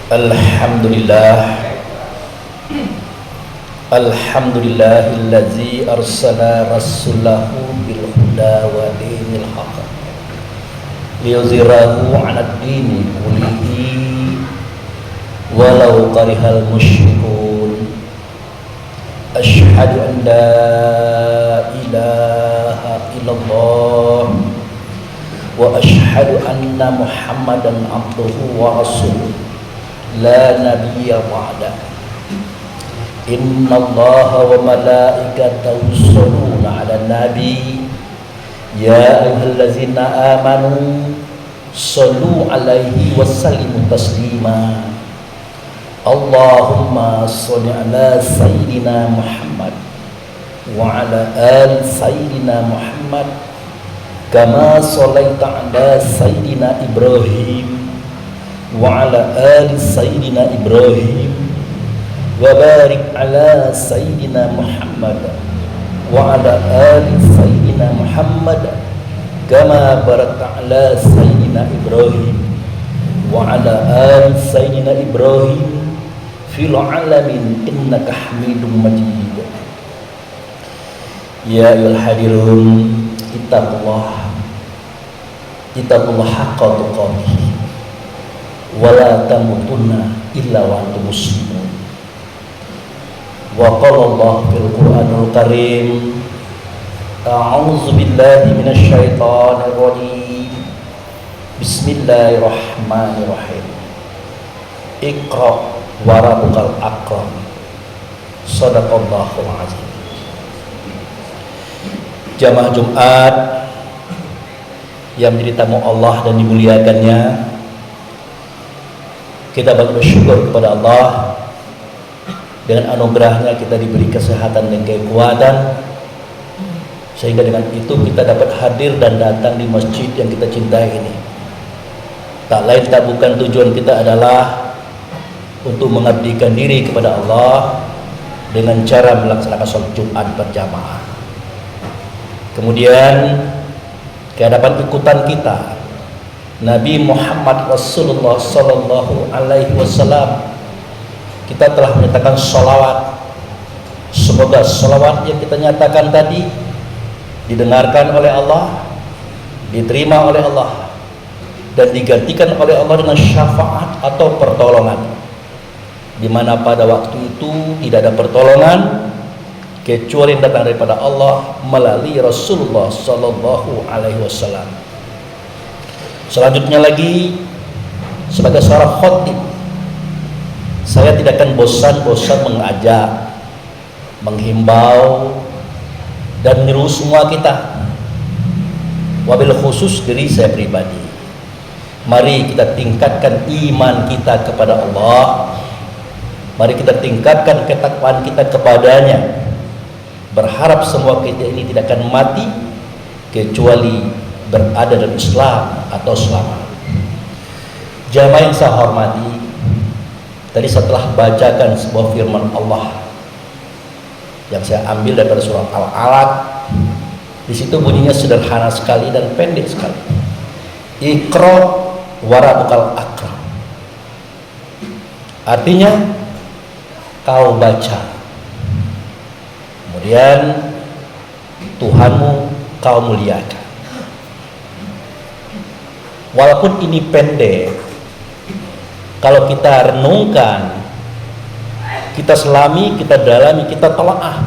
Alhamdulillah, alhamdulillahillazi arsala rasulahu bil huda wa dinil haqq liyuzhirahu 'alad dini kullihi walau karihal musyrikun. Asyhadu an la ilaha illallah wa asyhadu anna muhammadan abduhu wa rasuluh la nabiyya ba'da. Innallaha wa malaikatahu yusholluna 'alan nabi ya ayyuhallazina amanu shollu 'alaihi wa sallimu taslima. Allahumma sholli 'ala sayyidina Muhammad wa 'ala ali sayyidina Muhammad kama shallaita 'ala sayyidina Ibrahim wa 'ala ali sayyidina Ibrahim wa barik 'ala sayyidina Muhammad wa 'ala ali sayyidina Muhammad kama barakta 'ala sayyidina Ibrahim wa 'ala ali sayyidina Ibrahim fil 'alamin innaka Hamidum Majid. Ya ayyuhal hadirun, ittaqullah haqqa tuqatih wa la tamutunna illa wa antum muslimun. Wa qala Allah fil Qur'anil Karim, a'udzu billahi minasy syaithanir rajim. Bismillahirrahmanirrahim. Iqra wa rabbukal akram. Shadaqallahul azim. Jamaah Jumat yang menjadi tamu Allah dan dimuliakannya, kita bersyukur kepada Allah. Dengan anugerahnya kita diberi kesehatan dan kekuatan, sehingga dengan itu kita dapat hadir dan datang di masjid yang kita cintai ini. Tak lain tak bukan tujuan kita adalah untuk mengabdikan diri kepada Allah dengan cara melaksanakan sholat Jumat berjamaah. Kemudian kehadapan ikutan kita Nabi Muhammad Rasulullah Sallallahu Alaihi Wasallam, kita telah menyatakan sholawat. Semoga sholawat yang kita nyatakan tadi didengarkan oleh Allah, diterima oleh Allah, dan digantikan oleh Allah dengan syafaat atau pertolongan, di mana pada waktu itu tidak ada pertolongan kecuali yang datang daripada Allah melalui Rasulullah Sallallahu Alaihi Wasallam. Selanjutnya lagi, sebagai seorang khotib, saya tidak akan bosan-bosan mengajak, menghimbau, dan menyuruh semua kita, wabil khusus diri saya pribadi. Mari kita tingkatkan iman kita kepada Allah. Mari kita tingkatkan ketakwaan kita kepadanya. Berharap semua kita ini tidak akan mati kecuali berada dalam Islam atau selamat. Jamaah yang saya hormati, tadi setelah bacakan sebuah firman Allah yang saya ambil daripada surah Al-Alaq, di situ bunyinya sederhana sekali dan pendek sekali. Iqra wa rabbukal akram. Artinya kau baca, kemudian Tuhanmu kau muliakan. Walaupun ini pendek, kalau kita renungkan, kita selami, kita dalami, kita telaah,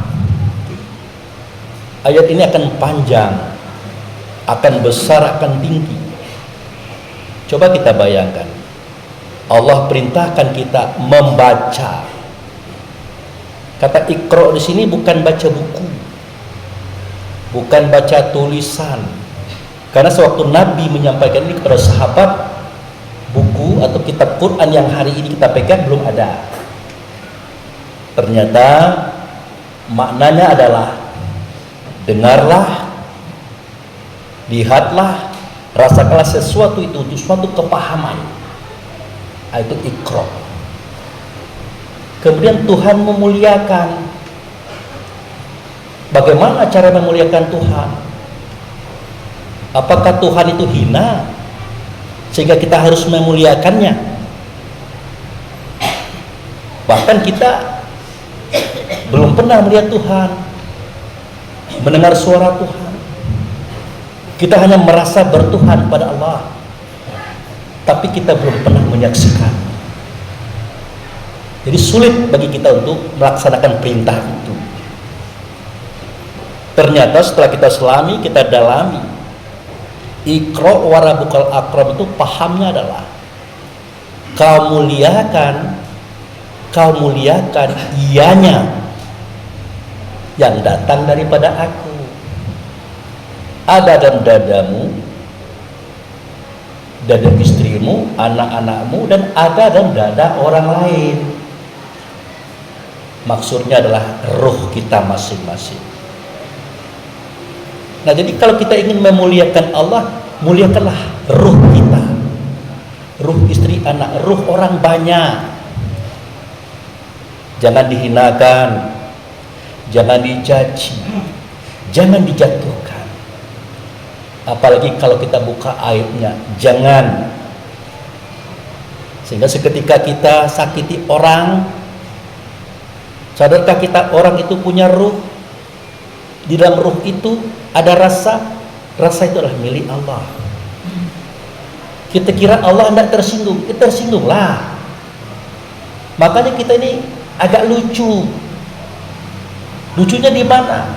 ayat ini akan panjang, akan besar, akan tinggi. Coba kita bayangkan, Allah perintahkan kita membaca. Kata Iqra di sini bukan baca buku, bukan baca tulisan. Karena sewaktu Nabi menyampaikan ini kepada sahabat, buku atau kitab Quran yang hari ini kita pegang belum ada. Ternyata maknanya adalah dengarlah, lihatlah, rasakanlah sesuatu itu untuk suatu kepahaman. Itu Iqra. Kemudian Tuhan memuliakan. Bagaimana cara memuliakan Tuhan? Apakah Tuhan itu hina sehingga kita harus memuliakannya? Bahkan kita belum pernah melihat Tuhan, mendengar suara Tuhan. Kita hanya merasa bertuhan pada Allah, tapi kita belum pernah menyaksikan. Jadi sulit bagi kita untuk melaksanakan perintah itu. Ternyata setelah kita selami, kita dalami, Iqra wa rabbukal akram itu pahamnya adalah kau muliakan ianya yang datang daripada aku. Ada dalam dadamu, dada istrimu, anak-anakmu, dan ada dalam dada orang lain. Maksudnya adalah ruh kita masing-masing. Nah, jadi kalau kita ingin memuliakan Allah, muliakanlah ruh kita, ruh istri, anak, ruh orang banyak. Jangan dihinakan, jangan dicaci, jangan dijatuhkan. Apalagi kalau kita buka aibnya, jangan. Sehingga seketika kita sakiti orang, sadarkah kita orang itu punya ruh? Di dalam ruh itu ada rasa itu adalah milik Allah. Kita kira Allah tidak tersinggung, kita tersinggunglah. Makanya kita ini agak lucu. Lucunya di mana?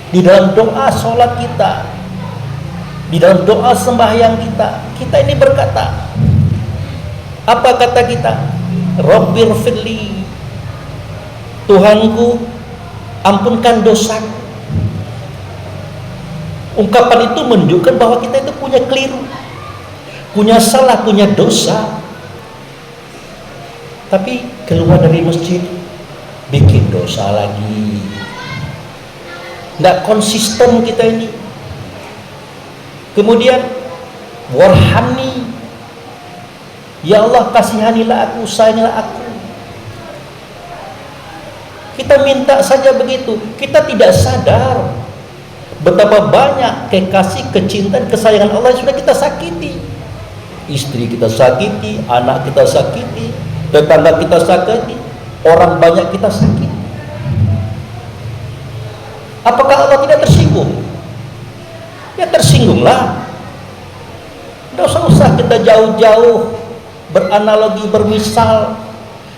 Di dalam doa sholat kita, di dalam doa sembahyang kita ini berkata, apa kata kita? Rabbir firli, Tuhanku, ampunkan dosaku. Ungkapan itu menunjukkan bahwa kita itu punya keliru, punya salah, punya dosa. Tapi keluar dari masjid bikin dosa lagi. Nggak konsisten kita ini. Kemudian warhamni, ya Allah kasihanilah aku, sayangilah aku. Kita minta saja begitu, kita tidak sadar betapa banyak kekasih, kecintaan, kesayangan Allah yang sudah kita sakiti. Istri kita sakiti, anak kita sakiti, tetangga kita sakiti, orang banyak kita sakiti. Apakah Allah tidak tersinggung? Ya tersinggunglah. Tidak usah kita jauh-jauh beranalogi, bermisal.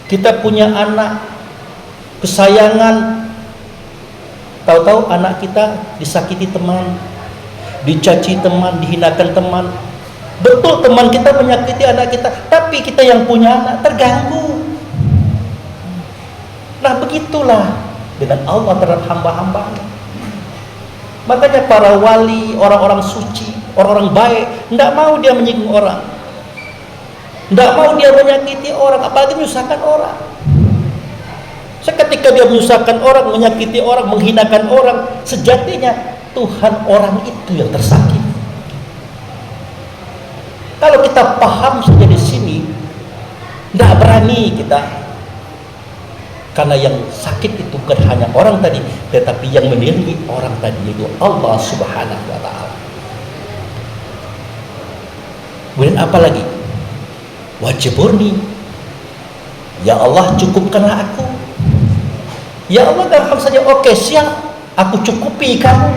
Kita punya anak kesayangan, tahu-tahu anak kita disakiti teman, dicaci teman, dihinakan teman. Betul teman kita menyakiti anak kita, tapi kita yang punya anak terganggu. Nah begitulah dengan Allah terhadap hamba-hambanya. Makanya para wali, orang-orang suci, orang-orang baik, tidak mau dia menyinggung orang, tidak mau dia menyakiti orang, apalagi menyusahkan orang. Seketika dia menyusahkan orang, menyakiti orang, menghinakan orang, sejatinya Tuhan orang itu yang tersakiti. Kalau kita paham saja di sini, tidak berani kita, karena yang sakit itu bukan hanya orang tadi, tetapi yang menilai orang tadi itu Allah Subhanahu wa Ta'ala. Kemudian apa lagi? Wajiburni, ya Allah cukupkanlah aku. Ya Allah gampang saja, oke siap, aku cukupi kamu.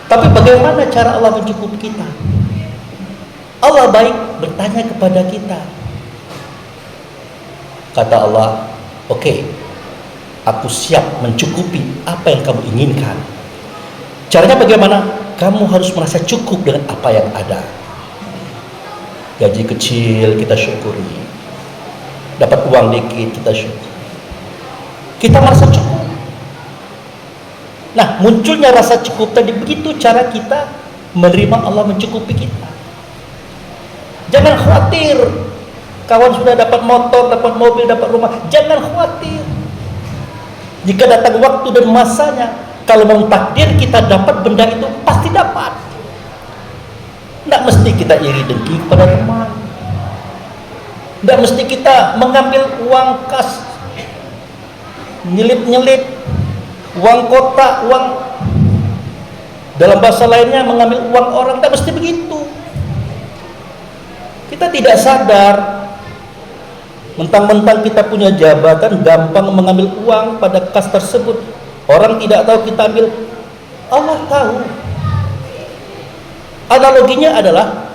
Tapi bagaimana cara Allah mencukupi kita? Allah baik bertanya kepada kita. Kata Allah, oke, aku siap mencukupi apa yang kamu inginkan. Caranya bagaimana? Kamu harus merasa cukup dengan apa yang ada. Gaji kecil kita syukuri, dapat uang dikit kita syukuri, kita merasa cukup. Nah, munculnya rasa cukup tadi, begitu cara kita menerima Allah mencukupi kita. Jangan khawatir kawan sudah dapat motor, dapat mobil, dapat rumah. Jangan khawatir. Jika datang waktu dan masanya, kalau memang takdir kita dapat benda itu, pasti dapat. Tidak mesti kita iri dengki kepada teman. Tidak mesti kita mengambil uang kas, nyelip-nyelip, uang kotak, uang, dalam bahasa lainnya mengambil uang orang. Tidak mesti begitu. Kita tidak sadar Mentang-mentang kita punya jabatan, gampang mengambil uang pada kas tersebut. Orang tidak tahu kita ambil, Allah tahu. Analoginya adalah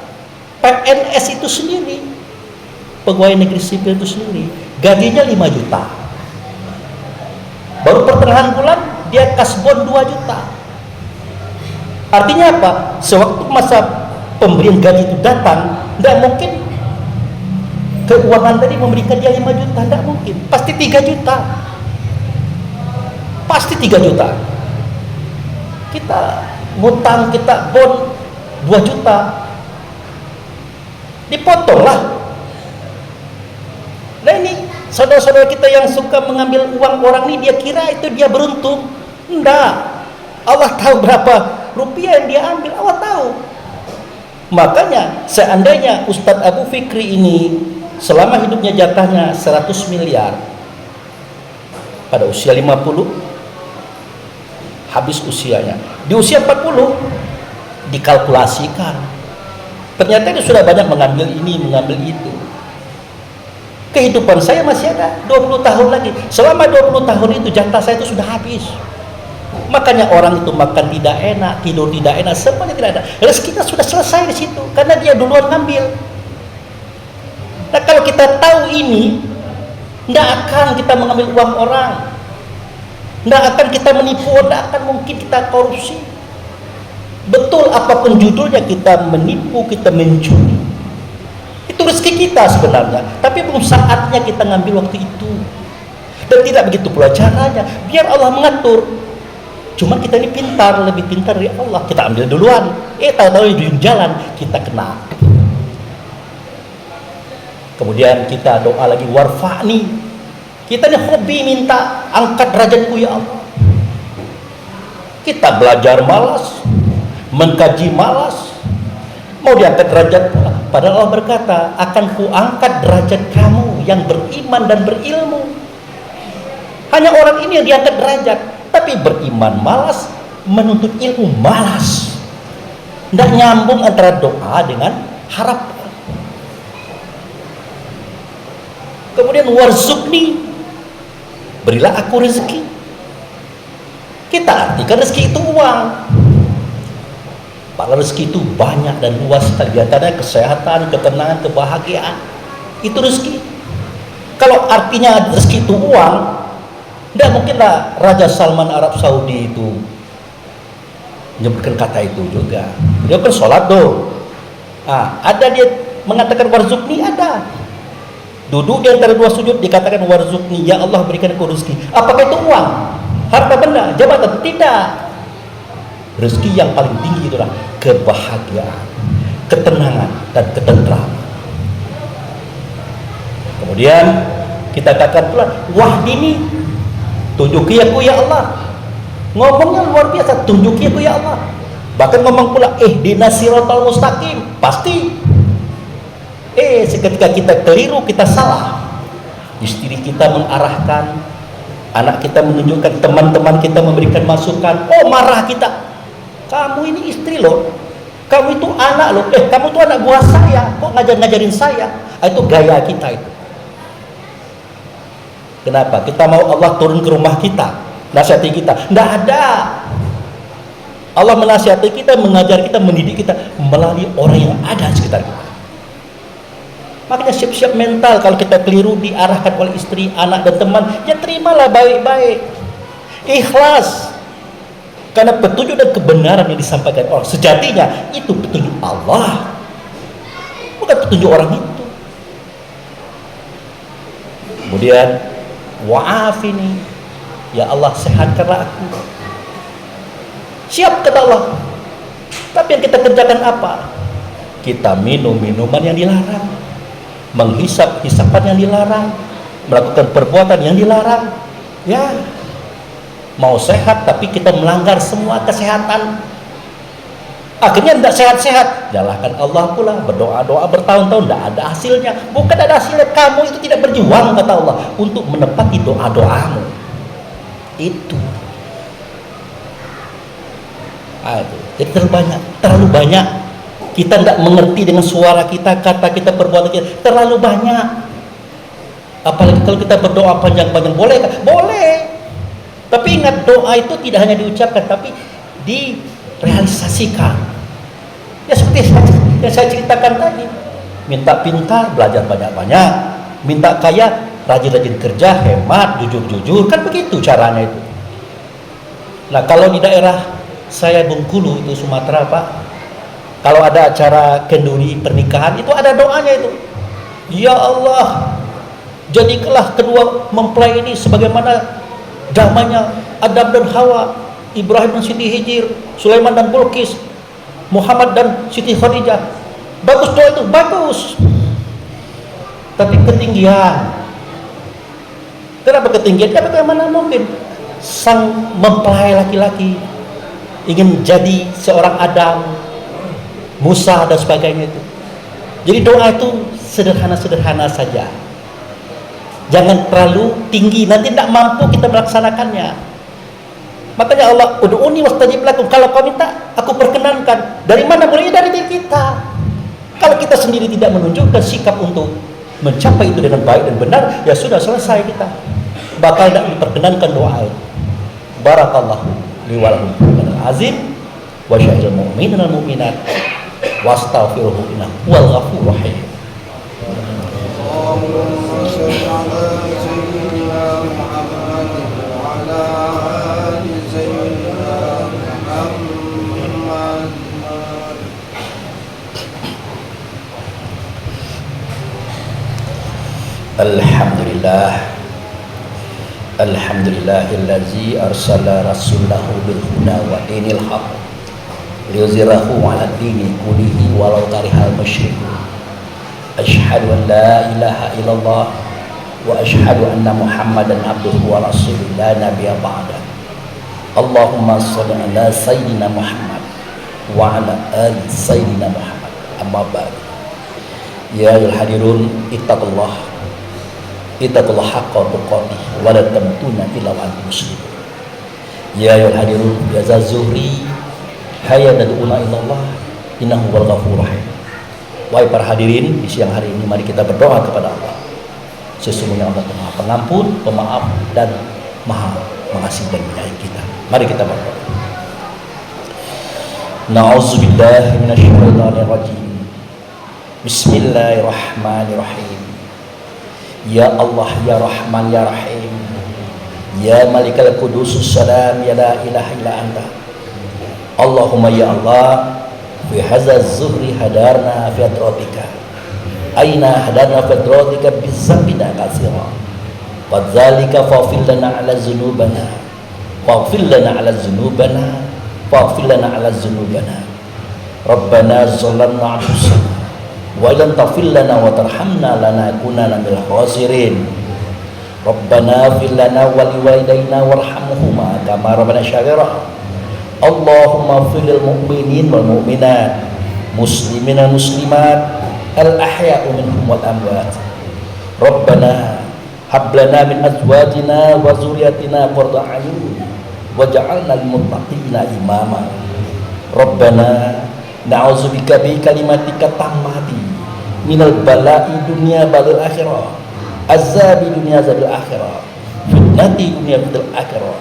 PNS itu sendiri, pegawai negeri sipil itu sendiri, gajinya 5 juta. Baru pertengahan bulan dia kasbon 2 juta. Artinya apa? Sewaktu masa pemberian gaji itu datang, tidak mungkin keuangan tadi memberikan dia 5 juta, tidak mungkin. Pasti 3 juta. Pasti 3 juta. Kita ngutang, kita bon 2 juta. Dipotonglah. Nah ini saudara-saudara kita yang suka mengambil uang orang ini, dia kira itu dia beruntung. Enggak. Allah tahu berapa rupiah yang dia ambil, Allah tahu. Makanya seandainya Ustadz Abu Fikri ini selama hidupnya jatahnya 100 miliar, pada usia 50 habis usianya, di usia 40 dikalkulasikan, ternyata dia sudah banyak mengambil ini, mengambil itu. Kehidupan saya masih ada 20 tahun lagi. Selama 20 tahun itu jatah saya itu sudah habis. Makanya orang itu makan tidak enak, tidur tidak enak, semuanya tidak ada. Rezeki kita sudah selesai di situ karena dia duluan ngambil. Nah kalau kita tahu ini, tidak akan kita mengambil uang orang, tidak akan kita menipu, tidak akan mungkin kita korupsi. Betul apapun judulnya, kita menipu, kita mencuri, itu rezeki kita sebenarnya, tapi belum saatnya kita ngambil waktu itu. Dan tidak begitu pula caranya, biar Allah mengatur. Cuma kita ini pintar, lebih pintar dari Allah, kita ambil duluan, tahu-tahu di jalan kita kena. Kemudian kita doa lagi, warfa'ni. Kita ini hobi minta, angkat derajatku ya Allah. Kita belajar malas, mengkaji malas, mau diangkat derajat pula. Padahal Allah berkata, akan kuangkat derajat kamu yang beriman dan berilmu. Hanya orang ini yang diangkat derajat, tapi beriman malas, menuntut ilmu malas. Tidak nyambung antara doa dengan harapan. Kemudian warzuqni, berilah aku rezeki. Kita artikan rezeki itu uang. Padahal rezeki itu banyak dan luas sekali. Di antaranya kesehatan, ketenangan, kebahagiaan. Itu rezeki. Kalau artinya rezeki itu uang, tidak mungkinlah Raja Salman Arab Saudi itu menyebutkan kata itu juga. Dia kan sholat tuh. Ada dia mengatakan warzuqni, ada. Duduk di antara dua sujud dikatakan warzuqni, ya Allah berikan aku rezeki. Apakah itu uang? Harta benda, jabatan? Tidak. Rezeki yang paling tinggi itulah kebahagiaan, ketenangan dan ketentraman. Kemudian kita katakan pula wahdini, tunjuki aku ya Allah. Ngomongnya luar biasa, tunjuki aku ya Allah. Bahkan ngomong pula ihdinas siratal mustaqim, pasti. Seketika kita keliru, kita salah, istri kita mengarahkan, anak kita menunjukkan, teman-teman kita memberikan masukan, marah kita, kamu ini istri loh, kamu itu anak loh, kamu itu anak buah saya, kok ngajarin saya. Itu gaya kita itu. Kenapa? Kita mau Allah turun ke rumah kita, nasihati kita? Tidak ada. Allah menasihati kita, mengajar kita, mendidik kita melalui orang yang ada di sekitar kita. Makanya siap-siap mental kalau kita keliru diarahkan oleh istri, anak dan teman, ya terimalah baik-baik, ikhlas, karena petunjuk dan kebenaran yang disampaikan orang sejatinya itu petunjuk Allah, bukan petunjuk orang itu. Kemudian wa'afini, ya Allah sehatkanlah aku. Siap kata Allah, tapi yang kita kerjakan apa? Kita minum minuman yang dilarang, menghisap hisapan yang dilarang, melakukan perbuatan yang dilarang. Ya, mau sehat tapi kita melanggar semua kesehatan, akhirnya tidak sehat-sehat. Nyalahkan Allah pula, berdoa-doa bertahun-tahun tidak ada hasilnya. Bukan ada hasilnya, kamu itu tidak berjuang kata Allah untuk menepati doa-doamu itu. Jadi terlalu banyak kita tidak mengerti dengan suara kita, kata kita, perbuatan kita terlalu banyak. Apalagi kalau kita berdoa panjang-panjang, boleh kan? Boleh. Tapi ingat, doa itu tidak hanya diucapkan, tapi direalisasikan. Ya seperti yang saya ceritakan tadi. Minta pintar, belajar banyak-banyak. Minta kaya, rajin-rajin kerja, hemat, jujur-jujur. Kan begitu caranya itu. Nah kalau di daerah saya Bengkulu itu Sumatera Pak, kalau ada acara kenduri pernikahan itu ada doanya itu. Ya Allah, jadikanlah kedua mempelai ini sebagaimana damainya Adam dan Hawa, Ibrahim dan Siti Hijir, Sulaiman dan Bilqis, Muhammad dan Siti Khadijah. Bagus doa itu, bagus. Tapi ketinggian. Kenapa ketinggian? Ya bagaimana mungkin sang mempelai laki-laki ingin jadi seorang Adam, Musa dan sebagainya itu. Jadi doa itu sederhana-sederhana saja. Jangan terlalu tinggi, nanti tidak mampu kita melaksanakannya. Makanya Allah, ud'uni wastajib lakum. Kalau kau minta, aku perkenankan. Dari mana? Mulai dari diri kita. Kalau kita sendiri tidak menunjukkan sikap untuk mencapai itu dengan baik dan benar, ya sudah selesai kita. Bakal tidak diperkenankan doa itu. Barakallahu li wa lakum fil azim wa syahidul mu'minin wal mu'minat wastaghfiruhu innahu huwal ghafurur rahim. Allahumma shalli ala sayyidina Muhammad wa ala ali sayyidina Muhammad. Alhamdulillah, alhamdulillahillazi arsala rasulahu bil huda wa dinil haq liyuzhirahu 'ala dini kullihi walau karihal musyrikun. Asyhadu an la ilaha illallah wa asyhadu anna Muhammadan abduhu wa rasuluhu la nabiyya ba'da. Allahumma shalli ala sayyidina Muhammad wa ala ali sayyidina Muhammad. Amma ba'du. Ya ayyuhal hadirun, ittaqullah haqqa tuqatih wa la tamutunna illa wa antum muslimun. Ya ayyuhal hadirun, ya Zuhri hayya nad'una ilallah innahu wal ghafurur rahim. Wahai para hadirin, di siang hari ini mari kita berdoa kepada Allah. Sesungguhnya Allah Maha Pengampun, Pemaaf dan Maha Mengasihi dan Menyayangi kita. Mari kita berdoa. Na'udzubillahi minasyaitonir rajim. Bismillahirrahmanirrahim. Ya Allah, ya Rahman, ya Rahim, ya Malikal Qudusus Salam, ya la ilaha illa anta. Allahumma ya Allah, fi hadza zuhri hadarna fi atratika. Aina hadarna fi atratika bizambina katsira. Wadzalika faghfir lana ala dzunubana. Faghfir lana ala dzunubana. Faghfir lana ala dzunubana. Rabbana zalamna anfusana wa illam taghfir lana wa tarhamna lanakunanna minal khasirin. Rabbana fir lana wa liwalidayna warhamhuma kama rabbana syaghira. Allahumma fir lil mu'minin wal mu'minat, muslimin wal muslimat, al ahya'u minhum wal amwat. Rabbana hab lana min azwajina wa dzurriyyatina qurrata a'yun waj'alna lil muttaqina imama. Rabbana na'udzubika bi kalimatika tammati minal bala'i dunya balil akhirah, azabi dunya azabil akhirah, fitnati dunya fitnatil akhirah,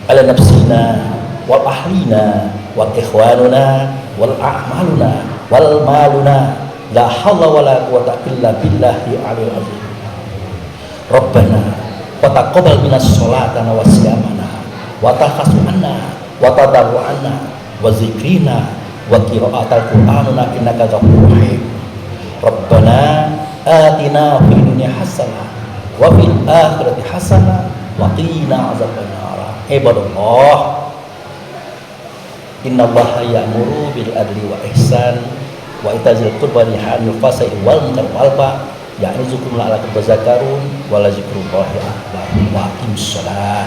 ala nafsina wal ahlina wal ikhwanuna wal a'maluna wal maluna, la hawla wala quwwata illa billahi aliyil azim. Rabbana wa taqabbal minas sholatana wa siyamana wa takhassu'anna wa tadarru'anna wa zikrina wa qira'atal qur'anuna innaka ghafurur rahim. Rabbana atina fid dunya hasanah wa fil akhirati hasanah wa qina azabannar. Ibadallah, innallaha ya'muru bil adli wa ihsan wa itazil qurba wa yanha fasai wal munkar wal baghi ya'izukum la'allakum tadhakkarun wa la zikrullahi akbar. Wa aqimus shalah.